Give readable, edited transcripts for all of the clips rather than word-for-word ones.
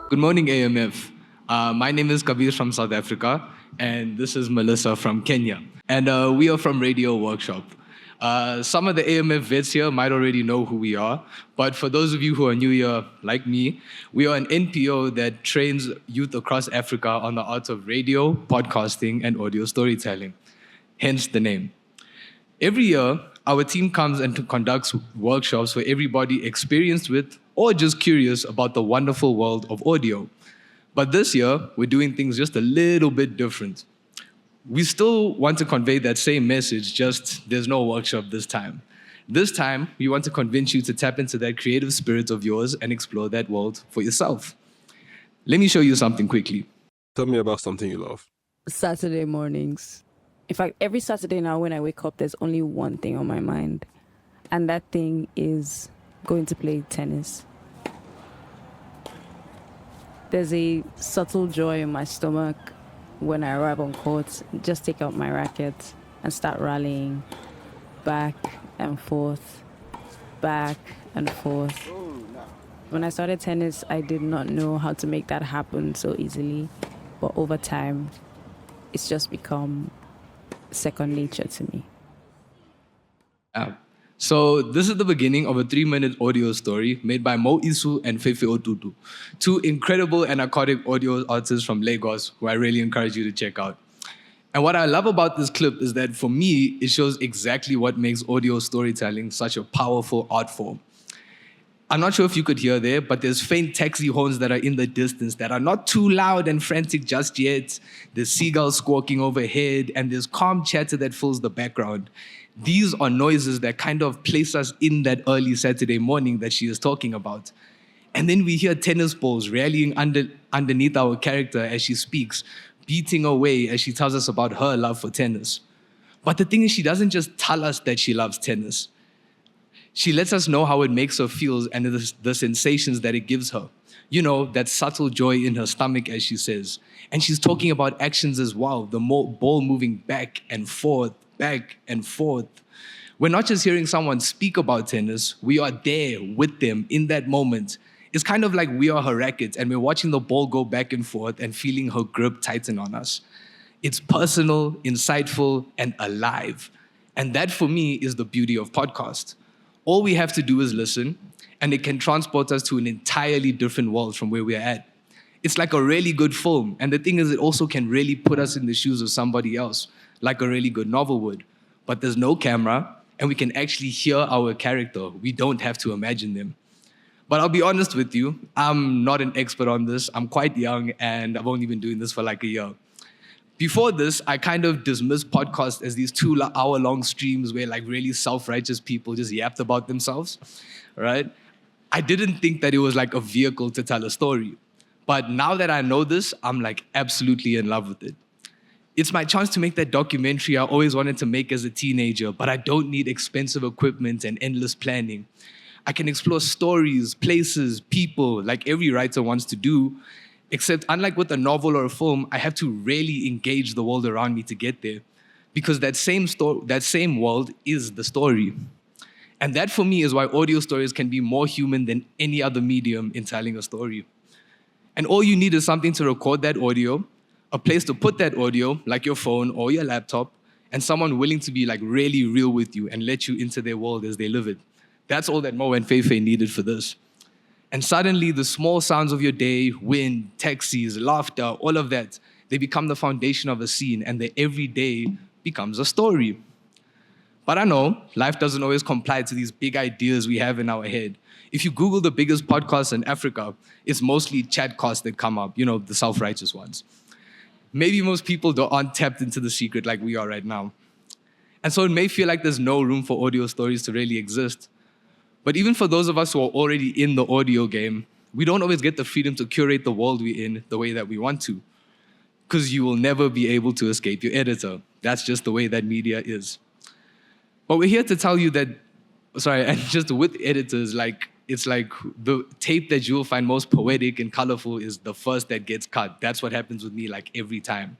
Good morning, AMF. My name is Kabir from South Africa, and this is Melissa from Kenya. And we are from Radio Workshop. Some of the AMF vets here might already know who we are, but for those of you who are new here, like me, we are an NPO that trains youth across Africa on the arts of radio, podcasting, and audio storytelling, hence the name. Every year, our team comes and conducts workshops for everybody experienced with or just curious about the wonderful world of audio. But this year, we're doing things just a little bit different. We still want to convey that same message, just there's no workshop this time. This time, we want to convince you to tap into that creative spirit of yours and explore that world for yourself. Let me show you something quickly. Tell me about something you love. Saturday mornings. In fact, every Saturday now when I wake up, there's only one thing on my mind. And that thing is going to play tennis. There's a subtle joy in my stomach when I arrive on court. Just take out my racket and start rallying back and forth, back and forth. When I started tennis, I did not know how to make that happen so easily. But over time, it's just become second nature to me. So this is the beginning of a 3-minute audio story made by Mo Isu and Fefe Otutu, two incredible and iconic audio artists from Lagos who I really encourage you to check out. And what I love about this clip is that for me, it shows exactly what makes audio storytelling such a powerful art form. I'm not sure if you could hear there, but there's faint taxi horns that are in the distance that are not too loud and frantic just yet. There's seagulls squawking overhead, and there's calm chatter that fills the background. These are noises that kind of place us in that early Saturday morning that she is talking about. And then we hear tennis balls rallying underneath our character as she speaks, beating away as she tells us about her love for tennis. But the thing is, she doesn't just tell us that she loves tennis. She lets us know how it makes her feel and the sensations that it gives her. You know, that subtle joy in her stomach, as she says. And she's talking about actions as well, the ball moving back and forth, back and forth. We're not just hearing someone speak about tennis, we are there with them in that moment. It's kind of like we are her racket and we're watching the ball go back and forth and feeling her grip tighten on us. It's personal, insightful, and alive. And that, for me, is the beauty of podcast. All we have to do is listen, and it can transport us to an entirely different world from where we're at. It's like a really good film, and the thing is, it also can really put us in the shoes of somebody else, like a really good novel would. But there's no camera, and we can actually hear our character. We don't have to imagine them. But I'll be honest with you, I'm not an expert on this. I'm quite young, and I've only been doing this for like a year. Before this, I kind of dismissed podcasts as these 2-hour-long streams where like really self-righteous people just yapped about themselves, right? I didn't think that it was like a vehicle to tell a story. But now that I know this, I'm like absolutely in love with it. It's my chance to make that documentary I always wanted to make as a teenager, but I don't need expensive equipment and endless planning. I can explore stories, places, people, like every writer wants to do. Except, unlike with a novel or a film, I have to really engage the world around me to get there. Because that same world is the story. And that, for me, is why audio stories can be more human than any other medium in telling a story. And all you need is something to record that audio, a place to put that audio, like your phone or your laptop, and someone willing to be like really real with you and let you into their world as they live it. That's all that Mo and Feifei needed for this. And suddenly, the small sounds of your day, wind, taxis, laughter, all of that, they become the foundation of a scene, and the everyday becomes a story. But I know life doesn't always comply to these big ideas we have in our head. If you Google the biggest podcasts in Africa, it's mostly chatcasts that come up, the self-righteous ones. Maybe most people aren't tapped into the secret like we are right now. And so it may feel like there's no room for audio stories to really exist. But even for those of us who are already in the audio game, we don't always get the freedom to curate the world we're in the way that we want to. Because you will never be able to escape your editor. That's just the way that media is. But we're here to tell you that, and just with editors, it's like the tape that you'll find most poetic and colorful is the first that gets cut. That's what happens with me like every time.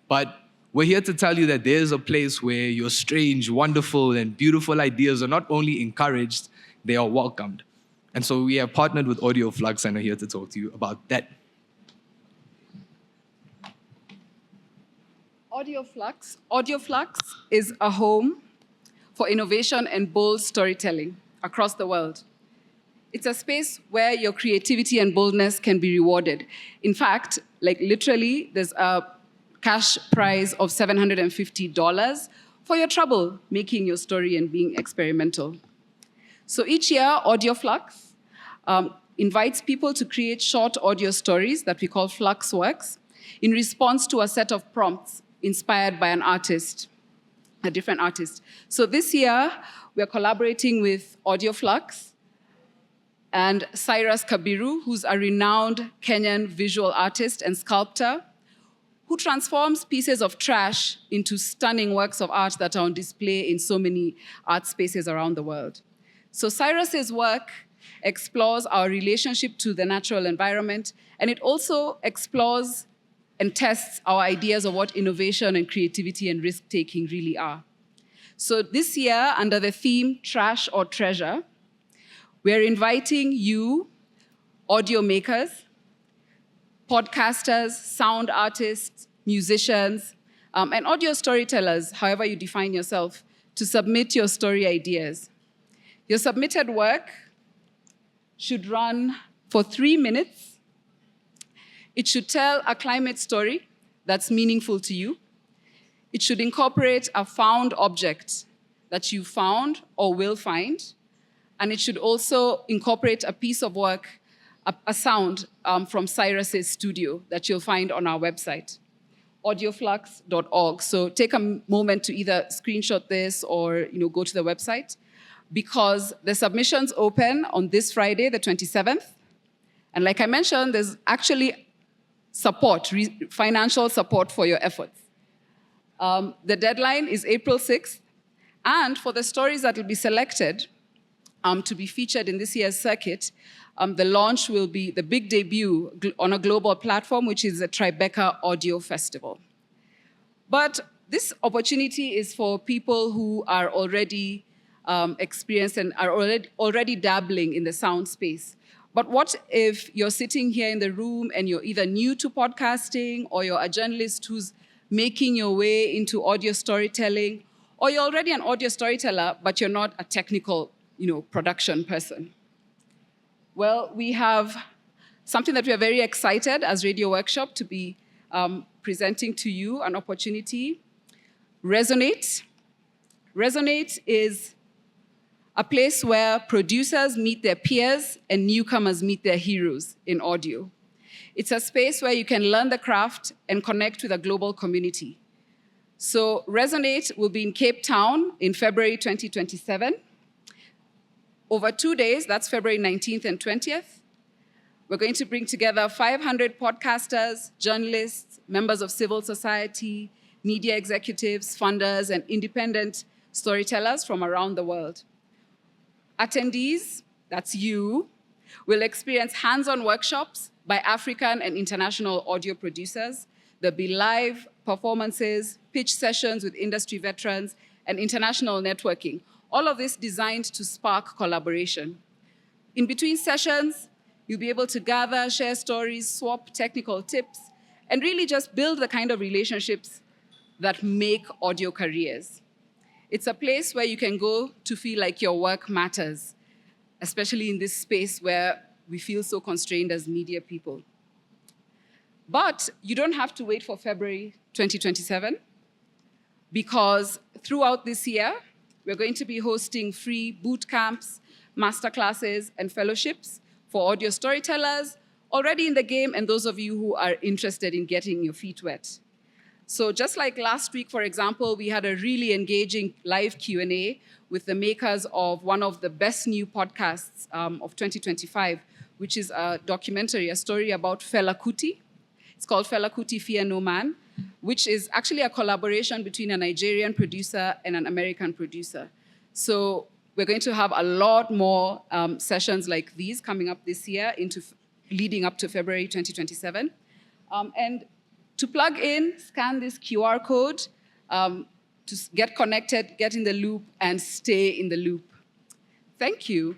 But we're here to tell you that there's a place where your strange, wonderful, and beautiful ideas are not only encouraged, they are welcomed. And so we have partnered with AudioFlux and are here to talk to you about that. AudioFlux. AudioFlux is a home for innovation and bold storytelling across the world. It's a space where your creativity and boldness can be rewarded. In fact, like literally, there's a cash prize of $750 for your trouble making your story and being experimental. So each year, AudioFlux invites people to create short audio stories that we call Flux Works in response to a set of prompts inspired by an artist, a different artist. So this year, we're collaborating with AudioFlux and Cyrus Kabiru, who's a renowned Kenyan visual artist and sculptor who transforms pieces of trash into stunning works of art that are on display in so many art spaces around the world. So Cyrus's work explores our relationship to the natural environment, and it also explores and tests our ideas of what innovation and creativity and risk-taking really are. So this year, under the theme Trash or Treasure, we're inviting you, audio makers, podcasters, sound artists, musicians, and audio storytellers, however you define yourself, to submit your story ideas. Your submitted work should run for 3 minutes. It should tell a climate story that's meaningful to you. It should incorporate a found object that you found or will find. And it should also incorporate a piece of work, a sound from Cyrus's studio that you'll find on our website, audioflux.org. So take a moment to either screenshot this or go to the website, because the submissions open on this Friday, the 27th. And like I mentioned, there's actually support, financial support for your efforts. The deadline is April 6th. And for the stories that will be selected to be featured in this year's circuit, the launch will be the big debut on a global platform, which is the Tribeca Audio Festival. But this opportunity is for people who are already experienced and are already dabbling in the sound space. But what if you're sitting here in the room and you're either new to podcasting, or you're a journalist who's making your way into audio storytelling, or you're already an audio storyteller, but you're not a technical, production person? Well, we have something that we are very excited as Radio Workshop to be presenting to you, an opportunity. Resonate. Resonate is a place where producers meet their peers and newcomers meet their heroes in audio. It's a space where you can learn the craft and connect with a global community. So Resonate will be in Cape Town in February 2027. Over 2 days, that's February 19th and 20th, we're going to bring together 500 podcasters, journalists, members of civil society, media executives, funders, and independent storytellers from around the world. Attendees, that's you, will experience hands-on workshops by African and international audio producers. There'll be live performances, pitch sessions with industry veterans, and international networking. All of this designed to spark collaboration. In between sessions, you'll be able to gather, share stories, swap technical tips, and really just build the kind of relationships that make audio careers. It's a place where you can go to feel like your work matters, especially in this space where we feel so constrained as media people. But you don't have to wait for February 2027, because throughout this year, we're going to be hosting free boot camps, masterclasses, and fellowships for audio storytellers already in the game and those of you who are interested in getting your feet wet. So just like last week, for example, we had a really engaging live Q&A with the makers of one of the best new podcasts of 2025, which is a documentary, a story about Fela Kuti. It's called Fela Kuti, Fear No Man, which is actually a collaboration between a Nigerian producer and an American producer. So we're going to have a lot more sessions like these coming up this year, leading up to February 2027. And to plug in, scan this QR code to get connected, get in the loop, and stay in the loop. Thank you.